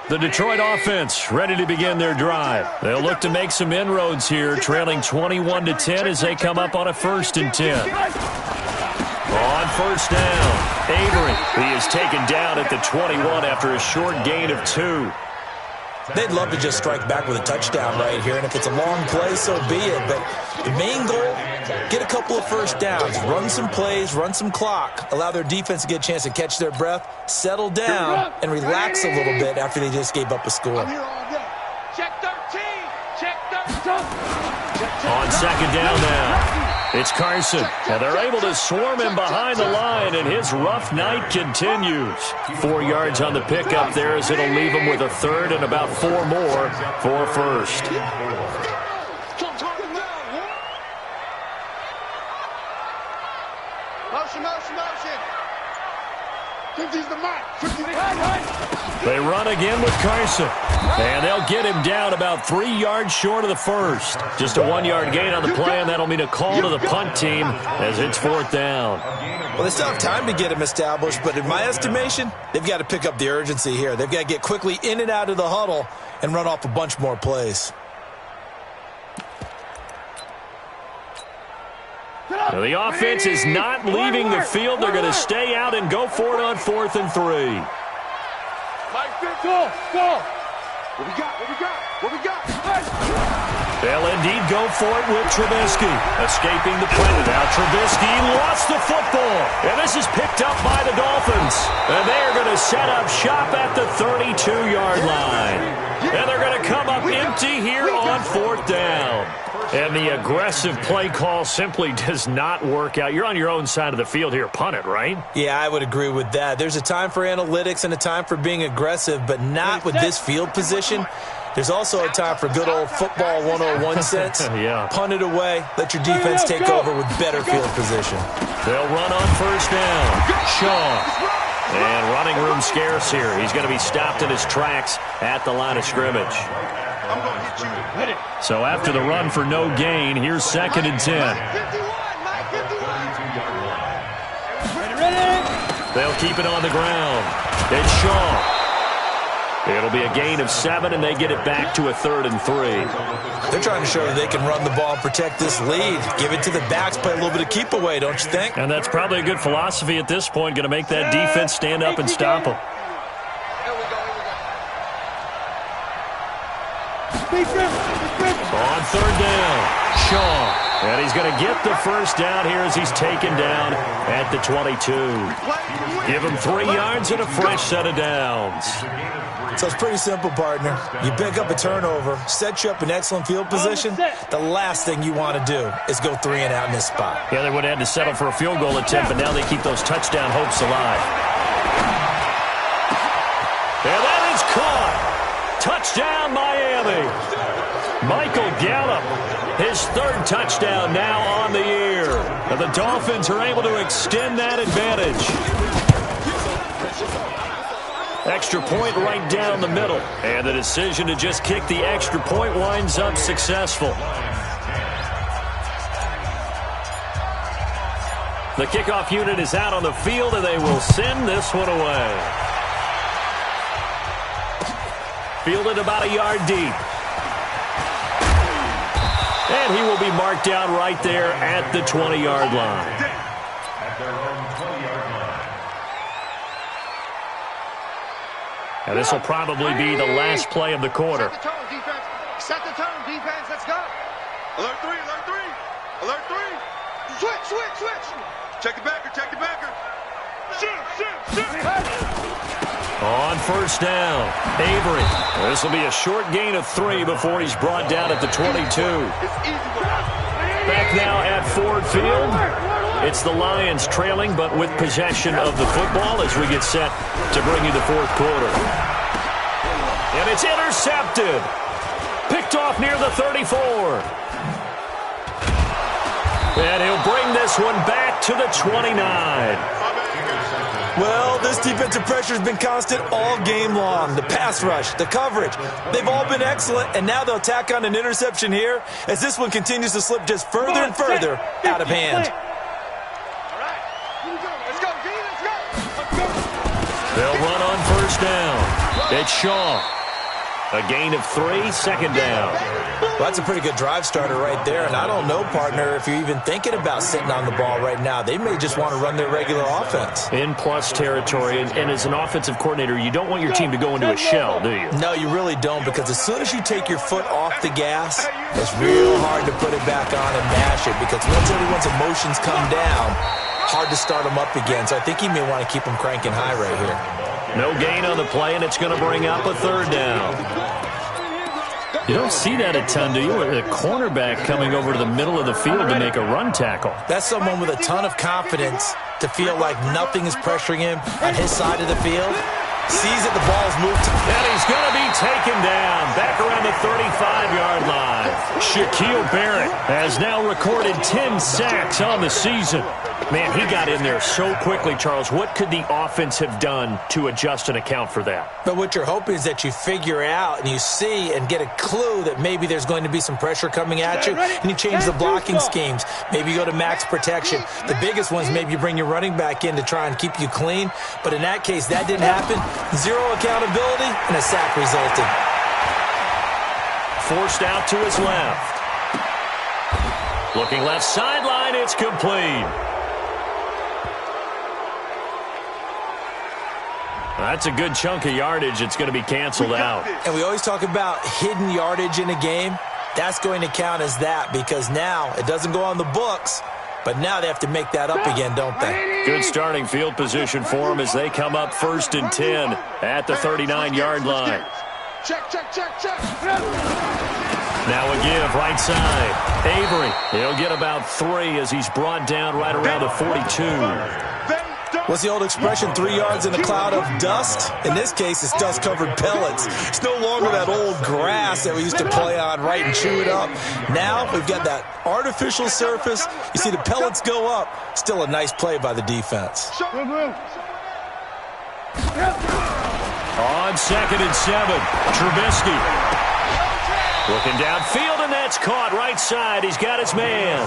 The Detroit offense ready to begin their drive. They'll look to make some inroads here, trailing 21-10 as they come up on a 1st and 10. On first down, Avery. He is taken down at the 21 after a short gain of 2. They'd love to just strike back with a touchdown right here, and if it's a long play, so be it. But the main goal, get a couple of first downs, run some plays, run some clock, allow their defense to get a chance to catch their breath, settle down, and relax a little bit after they just gave up a score. Check 13. Check 13. On second down now, it's Carson. And they're able to swarm him behind the line, and his rough night continues. 4 yards on the pickup there as it'll leave him with a 3rd and about 4 more for a 1st. Motion. 50's the mark. 50's the They run again with Carson. And they'll get him down about 3 yards short of the 1st. Just a 1-yard gain on the play, and that'll mean a call to the punt team as it's 4th down. Well, they still have time to get him established, but in my estimation, they've got to pick up the urgency here. They've got to get quickly in and out of the huddle and run off a bunch more plays. Now, the offense is not leaving the field. They're going to stay out and go for it on 4th and 3. Go. What we got? They'll indeed go for it with Trubisky. Escaping the play. Now Trubisky lost the football. And this is picked up by the Dolphins. And they are going to set up shop at the 32-yard line. And they're going to come up empty here on 4th down. And the aggressive play call simply does not work out. You're on your own side of the field here. Punt it, right? Yeah, I would agree with that. There's a time for analytics and a time for being aggressive, but not with this field position. There's also a time for good old football 101 sense. Yeah. Punt it away. Let your defense take over with better field position. They'll run on first down. Shaw. And running room scarce here. He's going to be stopped in his tracks at the line of scrimmage. I'm going to hit you. Hit it. So after the run for no gain, here's 2nd and 10. Ready. They'll keep it on the ground. It's Shaw. It'll be a gain of 7, and they get it back to a 3rd and 3. They're trying to show that they can run the ball and protect this lead. Give it to the backs, play a little bit of keep away, don't you think? And that's probably a good philosophy at this point, going to make that defense stand up and stop them. On 3rd down, Shaw. And he's going to get the first down here as he's taken down at the 22. Give him 3 yards and a fresh set of downs. So it's pretty simple, partner. You pick up a turnover, set you up in excellent field position. The last thing you want to do is go 3 and out in this spot. Yeah, they would have had to settle for a field goal attempt, but now they keep those touchdown hopes alive. And that is caught. Touchdown, Miami. Michael Gallup, his 3rd touchdown now on the year. And the Dolphins are able to extend that advantage. Extra point right down the middle. And the decision to just kick the extra point winds up successful. The kickoff unit is out on the field, and they will send this one away. Fielded about a yard deep. And he will be marked down right there at the 20-yard line. And this will probably be the last play of the quarter. Set the tone, defense. Set the tone, defense. Let's go. Alert 3. Alert 3. Switch. Check the backer. Shoot. On first down, Avery. This will be a short gain of 3 before he's brought down at the 22. Back now at Ford Field. It's the Lions trailing, but with possession of the football as we get set to bring you the 4th quarter. And it's intercepted. Picked off near the 34. And he'll bring this one back to the 29. Well, this defensive pressure has been constant all game long. The pass rush, the coverage, they've all been excellent, and now they'll tack on an interception here as this one continues to slip just further and further out of hand. All right. Let's go, D. Let's go. They'll run on first down. It's Shaw. A gain of 3, second down. Well, that's a pretty good drive starter right there. And I don't know, partner, if you're even thinking about sitting on the ball right now. They may just want to run their regular offense. In plus territory. And as an offensive coordinator, you don't want your team to go into a shell, do you? No, you really don't, because as soon as you take your foot off the gas, it's real hard to put it back on and mash it, because once everyone's emotions come down, hard to start them up again. So I think he may want to keep them cranking high right here. No gain on the play, and it's going to bring up a third down. You don't see that a ton, do you? A cornerback coming over to the middle of the field to make a run tackle. That's someone with a ton of confidence to feel like nothing is pressuring him on his side of the field. Sees that the ball's moved. And he's going to be taken down back around the 35-yard line. Shaquille Barrett has now recorded 10 sacks on the season. Man, he got in there so quickly, Charles. What could the offense have done to adjust and account for that? But what you're hoping is that you figure out and you see and get a clue that maybe there's going to be some pressure coming at you, and you change the blocking schemes. Maybe you go to max protection. The biggest ones, maybe you bring your running back in to try and keep you clean. But in that case, that didn't happen. Zero accountability, and a sack resulted. Forced out to his left. Looking left sideline, it's complete. That's a good chunk of yardage. It's going to be canceled out. And we always talk about hidden yardage in a game. That's going to count as that, because now it doesn't go on the books, but now they have to make that up again, don't they? Good starting field position for them as they come up 1st and 10 at the 39-yard line. Check, check, check, check. Now a give, right side. Avery, he'll get about 3 as he's brought down right around the 42. What's the old expression, 3 yards in a cloud of dust? In this case, it's dust-covered pellets. It's no longer that old grass that we used to play on, right, and chew it up. Now we've got that artificial surface. You see the pellets go up. Still a nice play by the defense. On 2nd and 7, Trubisky. Looking downfield, and that's caught right side. He's got his man.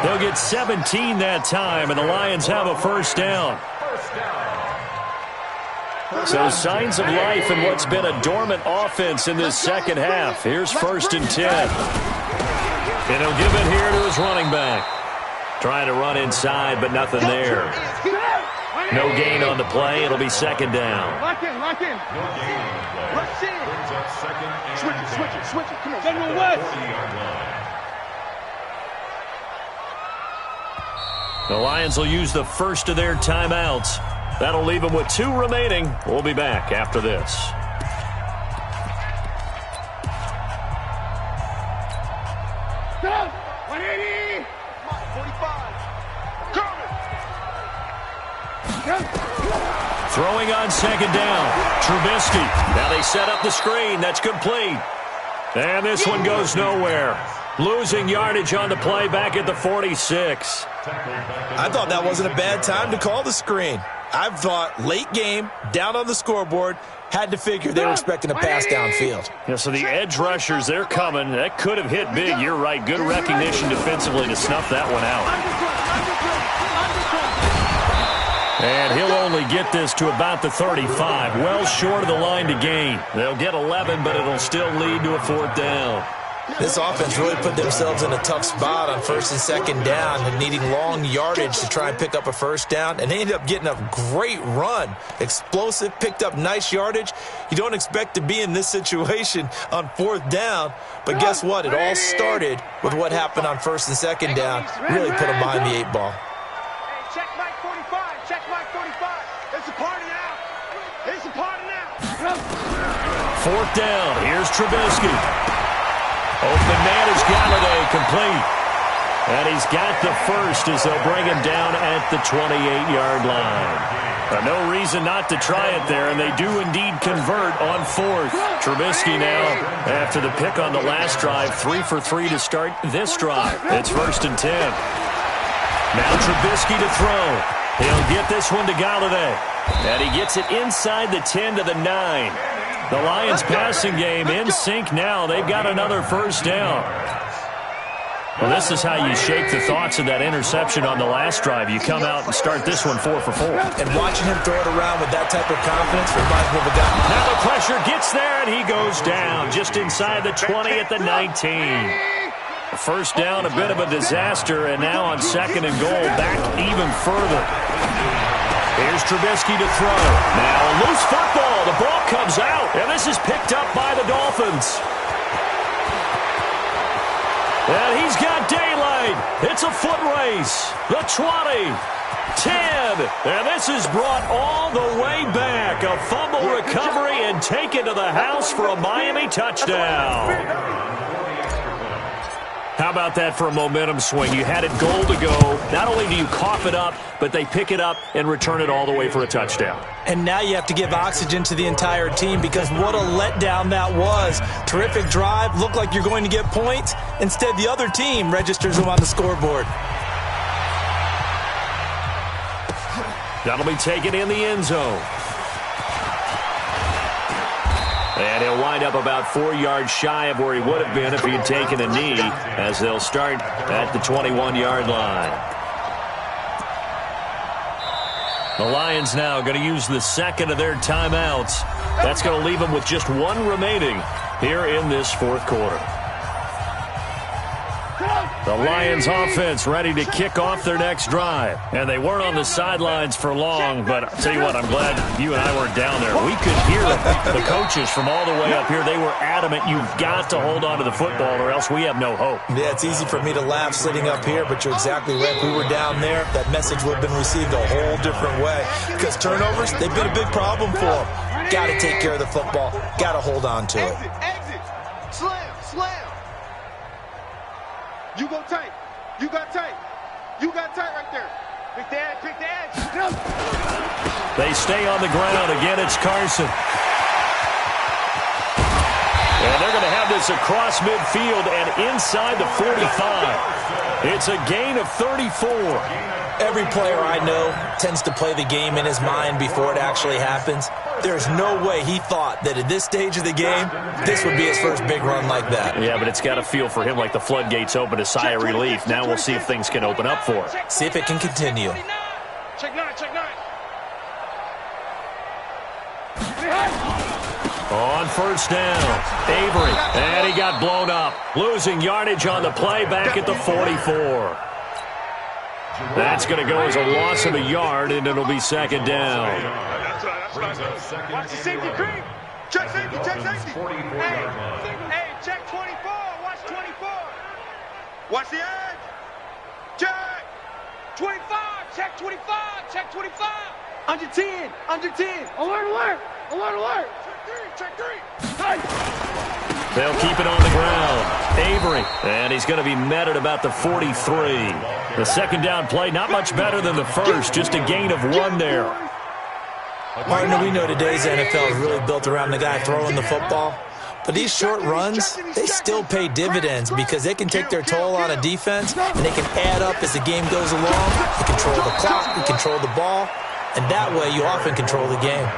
They'll get 17 that time, and the Lions have a first down. So signs of life in what's been a dormant offense in this second half. Here's 1st and 10. And he'll give it here to his running back. Trying to run inside, but nothing there. No gain on the play. It'll be 2nd down. Lock in, lock in. Let's see it. Switch it, switch it, switch it. Come on. General West. The Lions will use the first of their timeouts. That'll leave them with 2 remaining. We'll be back after this. Go! 180! 45. Coming! Throwing on 2nd down. Trubisky. Now they set up the screen. That's complete. And this one goes nowhere. Losing yardage on the play back at the 46. I thought that wasn't a bad time to call the screen. I thought late game, down on the scoreboard, had to figure they were expecting a pass downfield. Yeah, so the edge rushers, they're coming. That could have hit big. You're right. Good recognition defensively to snuff that one out. And he'll only get this to about the 35. Well short of the line to gain. They'll get 11, but it'll still lead to a 4th down. This offense really put themselves in a tough spot on 1st and 2nd down and needing long yardage to try and pick up a first down. And they ended up getting a great run. Explosive, picked up nice yardage. You don't expect to be in this situation on 4th down. But guess what? It all started with what happened on 1st and 2nd down. Really put them behind the 8 ball. Hey, check Mike 45. Check Mike 45. It's a party now. It's a party now. 4th down. Here's Trubisky. Open man is Galladay, complete. And he's got the first as they'll bring him down at the 28-yard line. No reason not to try it there, and they do indeed convert on 4th. Trubisky now, after the pick on the last drive, 3 for 3 to start this drive. It's 1st and 10. Now Trubisky to throw. He'll get this one to Galladay. And he gets it inside the 10 to the 9. The Lions passing game in sync now. They've got another first down. Well, this is how you shake the thoughts of that interception on the last drive. You come out and start this one 4 for 4. And watching him throw it around with that type of confidence reminds me of a guy. Now the pressure gets there, and he goes down just inside the 20 at the 19. First down, a bit of a disaster, and now on 2nd and goal, back even further. Here's Trubisky to throw. Now a loose football. The ball comes out, and this is picked up by the Dolphins. And he's got daylight. It's a foot race. The 20, 10, and this is brought all the way back. A fumble recovery and taken to the house for a Miami touchdown. How about that for a momentum swing? You had it goal to go. Not only do you cough it up, but they pick it up and return it all the way for a touchdown. And now you have to give oxygen to the entire team because what a letdown that was. Terrific drive. Looked like you're going to get points. Instead, the other team registers them on the scoreboard. That'll be taken in the end zone. And he'll wind up about 4 yards shy of where he would have been if he had taken a knee, as they'll start at the 21-yard line. The Lions now going to use the second of their timeouts. That's going to leave them with just one remaining here in this fourth quarter. The Lions offense ready to kick off their next drive. And they weren't on the sidelines for long, but I'll tell you what, I'm glad you and I weren't down there. We could hear the coaches from all the way up here. They were adamant, you've got to hold on to the football or else we have no hope. Yeah, it's easy for me to laugh sitting up here, but you're exactly right. If we were down there, that message would have been received a whole different way. Because turnovers, they've been a big problem for them. Got to take care of the football. Got to hold on to it. Exit. Slam. You go tight. You got tight. You got tight right there. Pick the edge. They stay on the ground. Again, it's Carson. And they're going to have this across midfield and inside the 45. It's a gain of 34. Every player I know tends to play the game in his mind before it actually happens. There's no way he thought that at this stage of the game, this would be his first big run like that. Yeah, but it's got to feel for him like the floodgates open, a sigh of relief. Now we'll see if things can open up for him. See if it can continue. Check nine. On first down, Avery, and he got blown up. Losing yardage on the play back at the 44. That's going to go as a loss of a yard, and it'll be second down. Watch the safety creep. Check safety. Hey, check 24. Watch 24. Watch the edge. Check. 25. Check 25. Check 25. Under 10. Alert. Check three. Hey. They'll keep it on the ground. Avery, and he's going to be met at about the 43. The second down play, not much better than the first, just a gain of 1 there. Partner, we know today's NFL is really built around the guy throwing the football. But these short runs, they still pay dividends because they can take their toll on a defense, and they can add up as the game goes along. You control the clock, you control the ball, and that way you often control the game.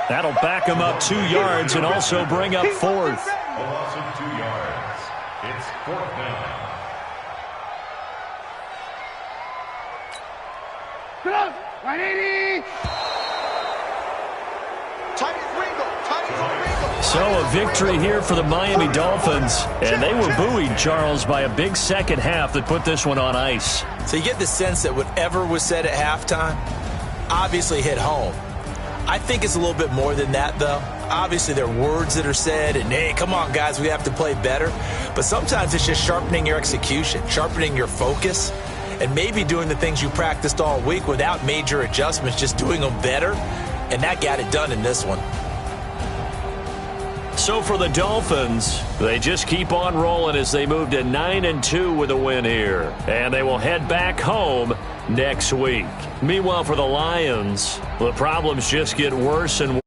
That'll back him up 2 yards and also bring up fourth. A loss of 2 yards. It's fourth down. So a victory here for the Miami Dolphins, and they were buoyed, Charles, by a big second half that put this one on ice. So you get the sense that whatever was said at halftime obviously hit home. I think it's a little bit more than that, though. Obviously, there are words that are said, and, hey, come on, guys, we have to play better. But sometimes it's just sharpening your execution, sharpening your focus, and maybe doing the things you practiced all week without major adjustments, just doing them better. And that got it done in this one. So for the Dolphins, they just keep on rolling as they move to 9-2 with a win here. And they will head back home next week. Meanwhile, for the Lions, the problems just get worse and worse.